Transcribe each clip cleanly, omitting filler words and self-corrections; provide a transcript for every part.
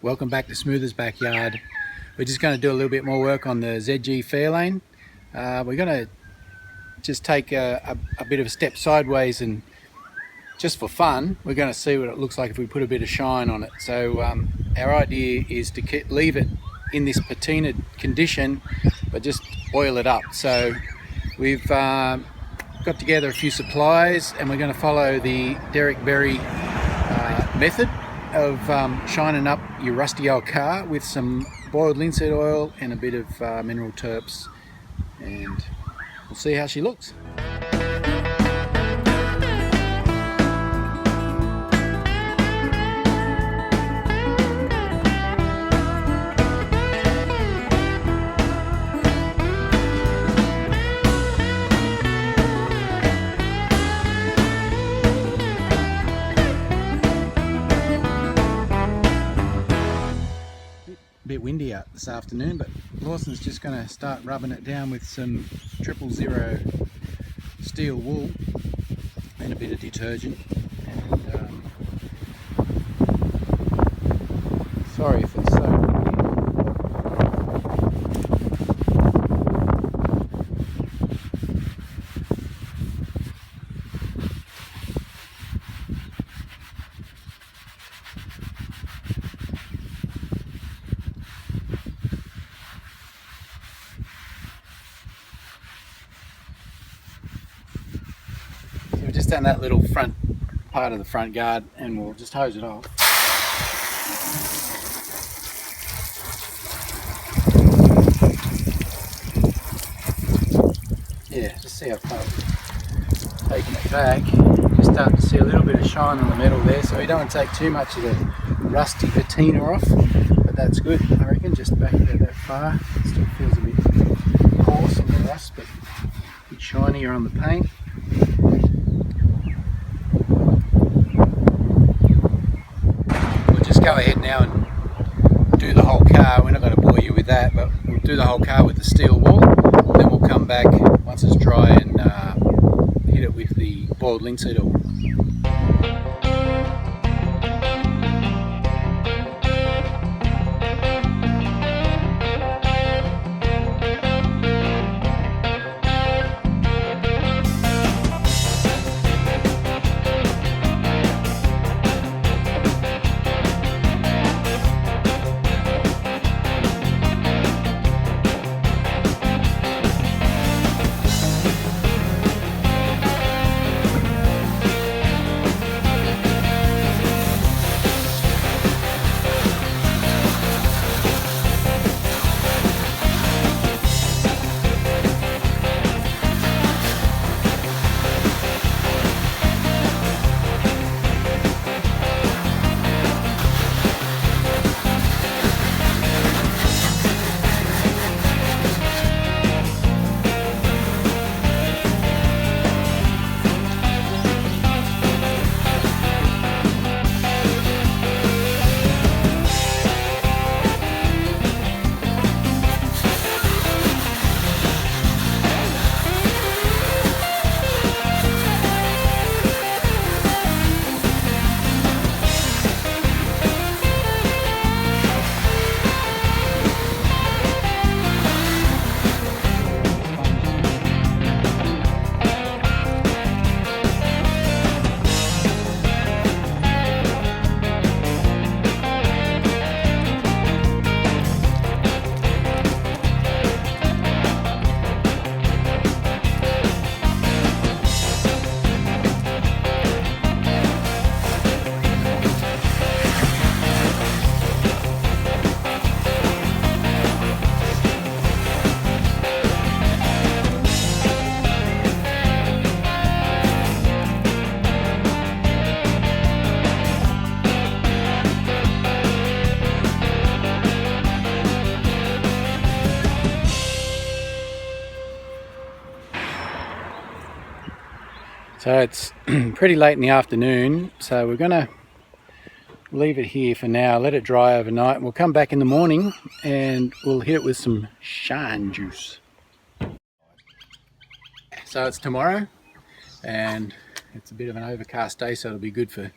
Welcome back to Smoother's Backyard. We're just going to do a little bit more work on the ZG Fairlane. We're going to just take a bit of a step sideways, and just for fun we're going to see what it looks like if we put a bit of shine on it. So our idea is to leave it in this patinaed condition but just oil it up. So we've got together a few supplies and we're going to follow the Derek Berry method of shining up your rusty old car with some boiled linseed oil and a bit of mineral terps, and we'll see how she looks. Bit windy out this afternoon, but Lawson's just going to start rubbing it down with some 000 steel wool and a bit of detergent. And sorry if it's so windy. We've just done that little front part of the front guard and we'll just hose it off. Yeah, just see how far we've taken it back. Just starting to see a little bit of shine on the metal there, so we don't want to take too much of the rusty patina off, but that's good, I reckon. Just back about that far. It still feels a bit coarse on the rust, but a bit shinier on the paint. Go ahead now and do the whole car. We're not going to bore you with that, but we'll do the whole car with the steel wool, then we'll come back once it's dry and hit it with the boiled linseed oil. So it's pretty late in the afternoon, so we're going to leave it here for now, let it dry overnight. We'll come back in the morning and we'll hit it with some shine juice. So it's tomorrow and it's a bit of an overcast day, so it'll be good for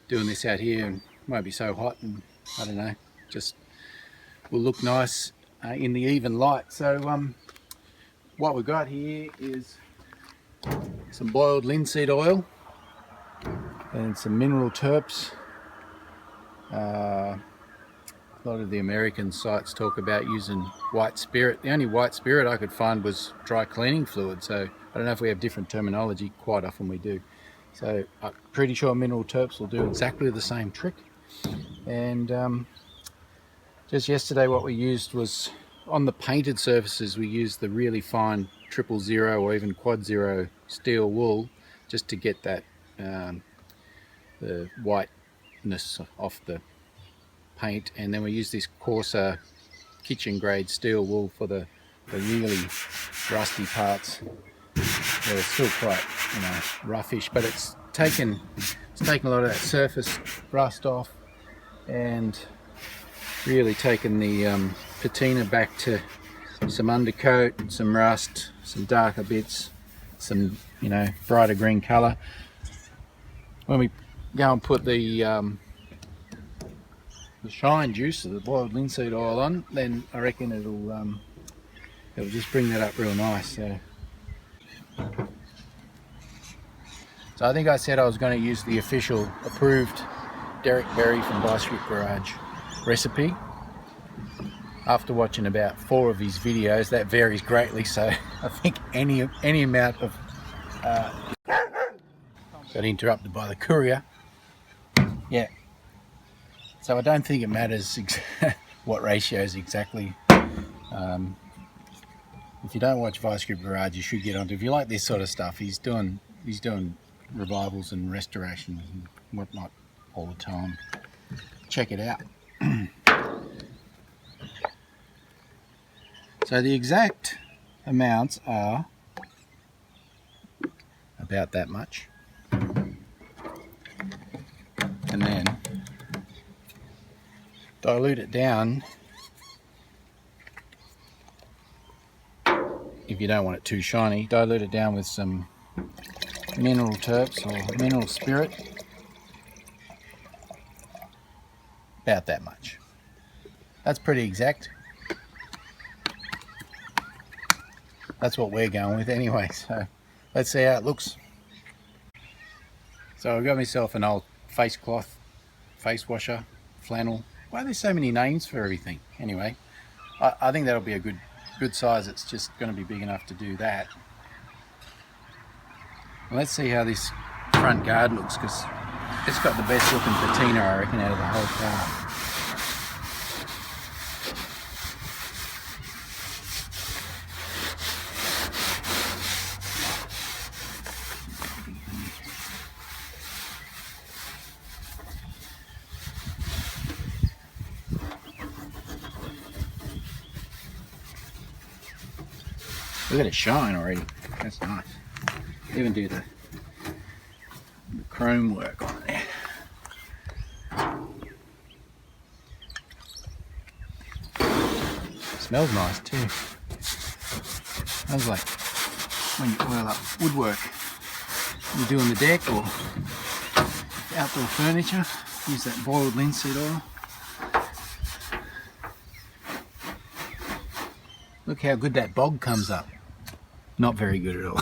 doing this out here, and won't be so hot, and I don't know, just will look nice in the even light. So what we've got here is some boiled linseed oil and some mineral terps. A lot of the American sites talk about using white spirit. The only white spirit I could find was dry cleaning fluid, so I don't know if we have different terminology. Quite often we do. So I'm pretty sure mineral terps will do exactly the same trick. And just yesterday what we used was, on the painted surfaces, we used the really fine 000 or even quad 0 steel wool, just to get that the whiteness off the paint. And then we use this coarser kitchen grade steel wool for the really rusty parts. They're still quite, you know, roughish, but it's taken a lot of that surface rust off and really taken the patina back to some undercoat, some rust, some darker bits, some, you know, brighter green colour. When we go and put the shine juice of the boiled linseed oil on, then I reckon it'll just bring that up real nice. So I think I said I was going to use the official approved Derek Berry from Bicycle Garage recipe. After watching about 4 of his videos, that varies greatly, so I think any amount of got interrupted by the courier. Yeah. So I don't think it matters what ratios exactly. If you don't watch Vice Grip Garage, you should get onto. If you like this sort of stuff, he's doing revivals and restorations and whatnot all the time. Check it out. So the exact amounts are about that much, and then dilute it down. If you don't want it too shiny, dilute it down with some mineral terps or mineral spirit. About that much. That's pretty exact. That's what we're going with anyway, so let's see how it looks. So I've got myself an old face cloth, face washer, flannel. Why are there so many names for everything? Anyway, I think that'll be a good size. It's just going to be big enough to do that. And let's see how this front guard looks, because it's got the best looking patina, I reckon, out of the whole car. Look at it shine already. That's nice. Even do the chrome work on there. Smells nice too. Smells like when you oil up woodwork. You're doing the deck or outdoor furniture. Use that boiled linseed oil. Look how good that bog comes up. Not very good at all.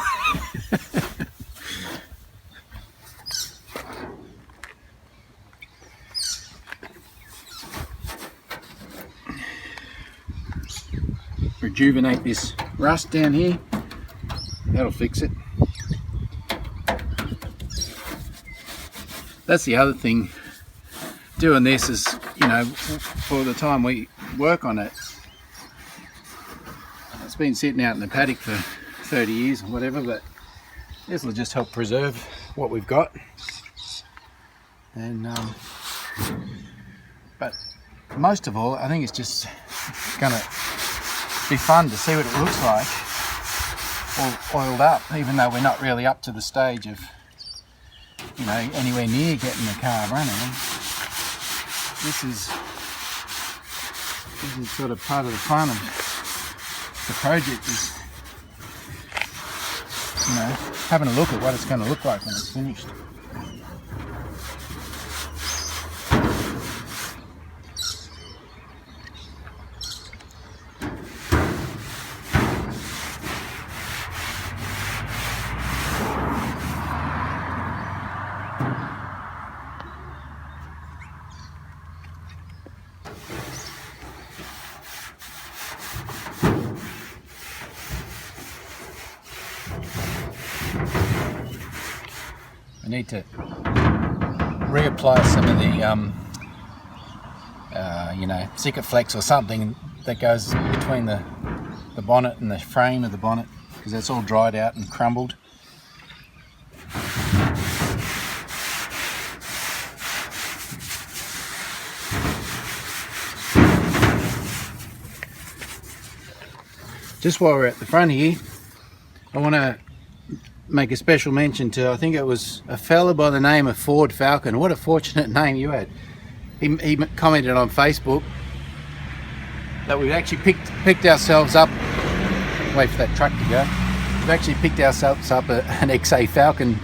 Rejuvenate this rust down here. That'll fix it. That's the other thing. Doing this is, you know, for the time we work on it, it's been sitting out in the paddock for 30 years or whatever, but this will just help preserve what we've got. And but most of all, I think it's just gonna be fun to see what it looks like all oiled up, even though we're not really up to the stage of, you know, anywhere near getting the car running. This is sort of part of the fun of the project, is, you know, having a look at what it's going to look like when it's finished. I need to reapply some of the Sikaflex or something that goes between the bonnet and the frame of the bonnet, because that's all dried out and crumbled. Just while we're at the front here, I want to make a special mention to, I think it was a fella by the name of Ford Falcon. What a fortunate name you had. He commented on Facebook that we've actually picked ourselves up, wait for that truck to go, we've actually picked ourselves up an XA Falcon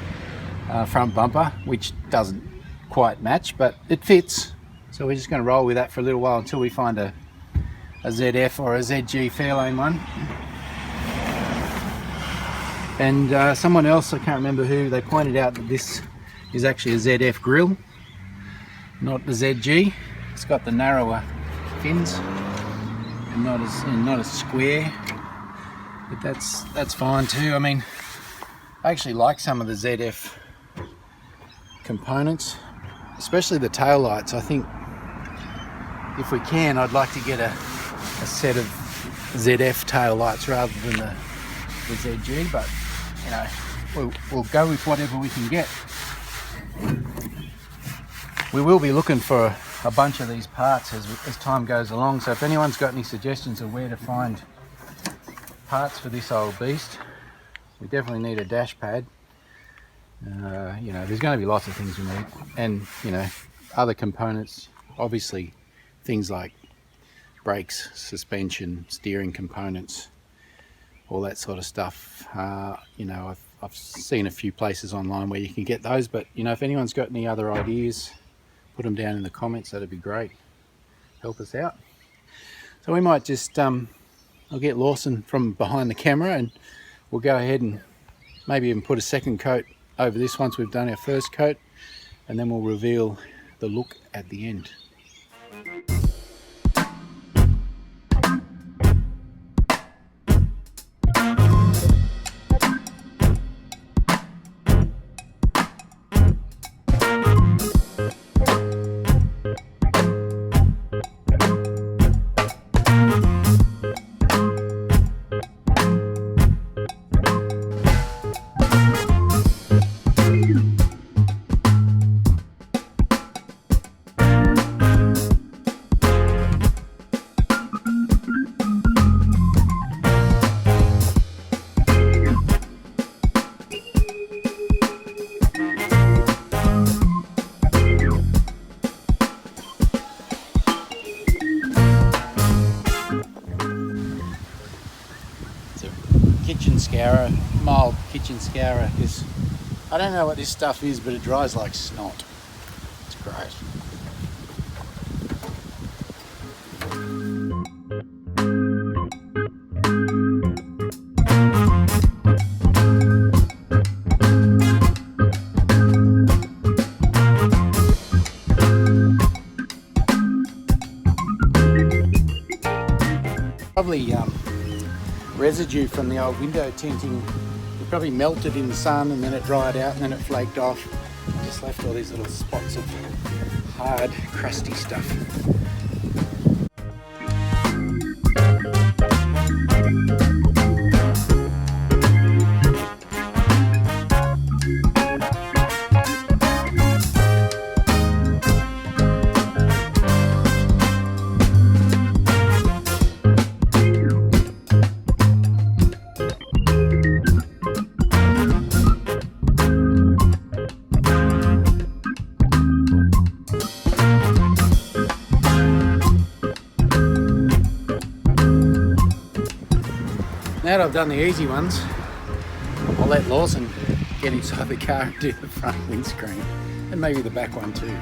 front bumper, which doesn't quite match, but it fits. So we're just going to roll with that for a little while until we find a ZF or a ZG Fairlane one. And someone else, I can't remember who, they pointed out that this is actually a ZF grille, not the ZG. It's got the narrower fins and not as square, but that's fine too. I mean, I actually like some of the ZF components, especially the tail lights. I think if we can, I'd like to get a set of ZF tail lights rather than the ZG, but you know, we'll go with whatever we can get. We will be looking for a bunch of these parts as time goes along, so if anyone's got any suggestions of where to find parts for this old beast, we definitely need a dash pad. You know, there's going to be lots of things we need, and you know, other components, obviously things like brakes, suspension, steering components, all that sort of stuff. You know, I've seen a few places online where you can get those, but you know, if anyone's got any other ideas, put them down in the comments. That'd be great. Help us out. So we might just I'll get Lawson from behind the camera and we'll go ahead and maybe even put a second coat over this once we've done our first coat, and then we'll reveal the look at the end. Kitchen scourer, mild kitchen scourer, because I don't know what this stuff is, but it dries like snot. It's great. Probably residue from the old window tinting. It probably melted in the sun and then it dried out and then it flaked off. I just left all these little spots of hard, crusty stuff. Now that I've done the easy ones, I'll let Lawson get inside the car and do the front windscreen, and maybe the back one too.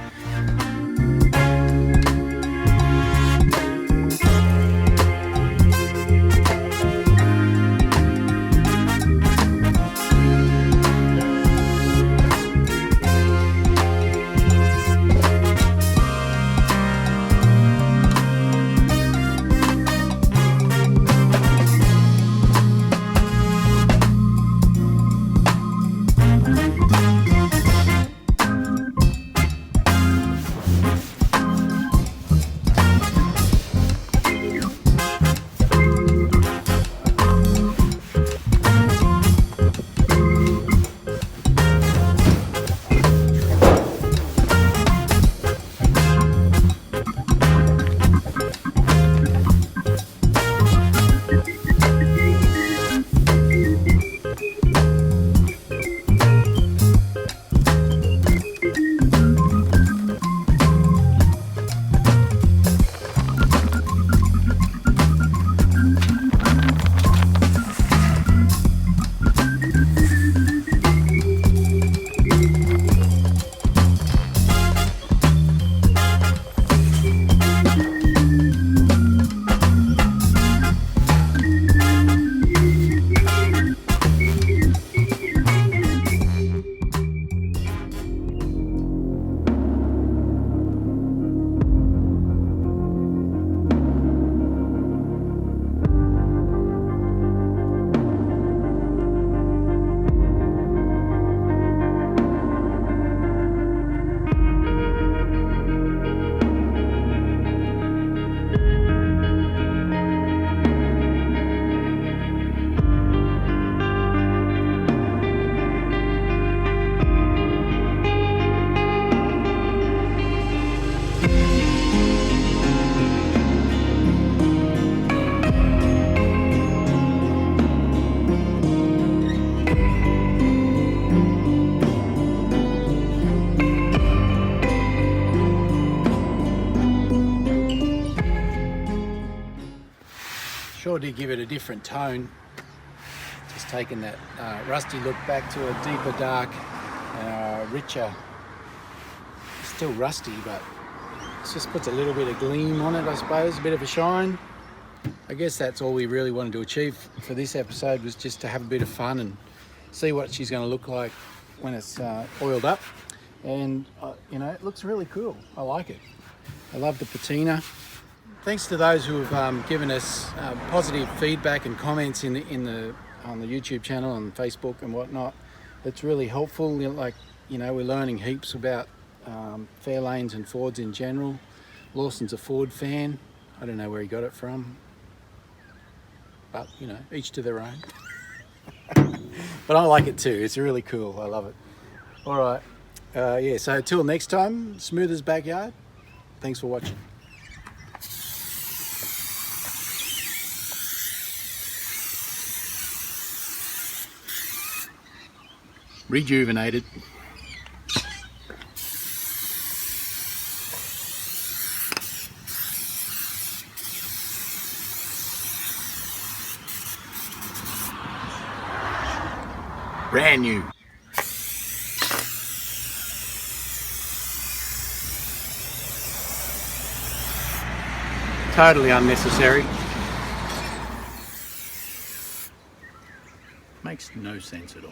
sure did give it a different tone. Just taking that rusty look back to a deeper dark, richer, still rusty, but it just puts a little bit of gleam on it, I suppose, a bit of a shine. I guess that's all we really wanted to achieve for this episode, was just to have a bit of fun and see what she's going to look like when it's oiled up. And you know, it looks really cool. I like it. I love the patina. Thanks to those who have given us positive feedback and comments on the YouTube channel, on Facebook and whatnot. It's really helpful. Like, you know, we're learning heaps about Fairlanes and Fords in general. Lawson's a Ford fan. I don't know where he got it from, but you know, each to their own. But I like it too. It's really cool. I love it. All right. Yeah, so until next time, Smoothers Backyard. Thanks for watching. Rejuvenated. Brand new. Totally unnecessary. Makes no sense at all.